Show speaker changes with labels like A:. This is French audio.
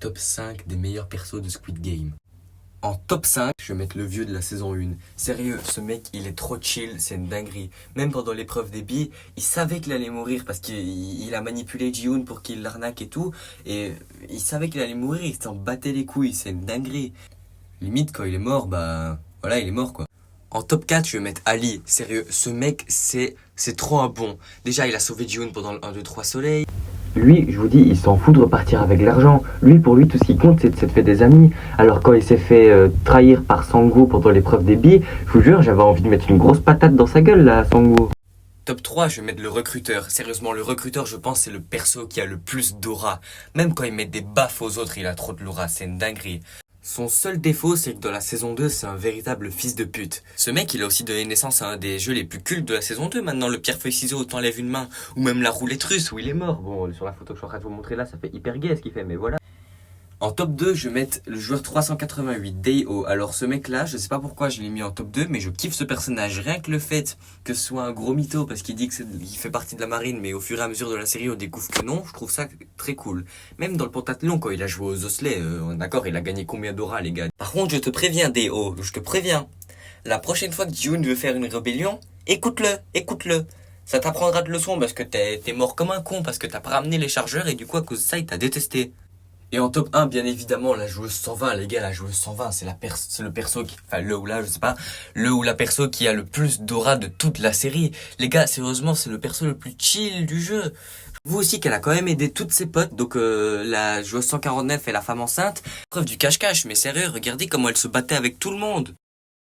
A: top 5 des meilleurs persos de Squid Game. En top 5, je vais mettre le vieux de la saison 1. Sérieux, ce mec, il est trop chill, c'est une dinguerie. Même pendant l'épreuve des billes, il savait qu'il allait mourir parce qu'il a manipulé Ji-Hoon pour qu'il l'arnaque et tout. Et il savait qu'il allait mourir, il s'en battait les couilles, c'est une dinguerie. Limite, quand il est mort, bah voilà, il est mort quoi. En top 4, je vais mettre Ali. Sérieux, ce mec, c'est trop un bon. Déjà, il a sauvé Ji-Hoon pendant le 1, 2, 3 soleil.
B: Lui, je vous dis, il s'en fout de repartir avec l'argent. Lui, pour lui, tout ce qui compte, c'est de s'être fait des amis. Alors quand il s'est fait trahir par Sang-woo pendant l'épreuve des billes, je vous jure, j'avais envie de mettre une grosse patate dans sa gueule, là, Sang-woo.
A: Top 3, je vais mettre le recruteur. Sérieusement, le recruteur, je pense, c'est le perso qui a le plus d'aura. Même quand il met des baffes aux autres, il a trop de l'aura, c'est une dinguerie. Son seul défaut, c'est que dans la saison 2, c'est un véritable fils de pute. Ce mec, il a aussi donné naissance à un des jeux les plus cultes de la saison 2. Maintenant, le pierre-feuille-ciseaux, t'enlèves une main. Ou même la roulette russe, où il est mort. Bon, sur la photo que je suis en train de vous montrer là, ça fait hyper gay ce qu'il fait, mais voilà. En top 2, je vais mettre le joueur 388, Day-O. Alors ce mec-là, je sais pas pourquoi je l'ai mis en top 2, mais je kiffe ce personnage. Rien que le fait que ce soit un gros mytho, parce qu'il dit qu'il fait partie de la marine, mais au fur et à mesure de la série, on découvre que non, je trouve ça très cool. Même dans le pentathlon, quand il a joué aux osselets, d'accord, il a gagné combien d'aura, les gars. Par contre, je te préviens, Day-O, je te préviens. La prochaine fois que Ji-Hoon veut faire une rébellion, écoute-le. Ça t'apprendra de leçons parce que t'es mort comme un con, parce que t'as pas ramené les chargeurs et du coup, à cause de ça, il t'a détesté. Et en top 1, bien évidemment, la joueuse 120, les gars, la joueuse 120, c'est le perso qui, enfin, le ou la, je sais pas, le ou la perso qui a le plus d'aura de toute la série. Les gars, sérieusement, c'est le perso le plus chill du jeu. Vous aussi qu'elle a quand même aidé toutes ses potes, donc la joueuse 149 et la femme enceinte. Preuve du cache-cache, mais sérieux, regardez comment elle se battait avec tout le monde.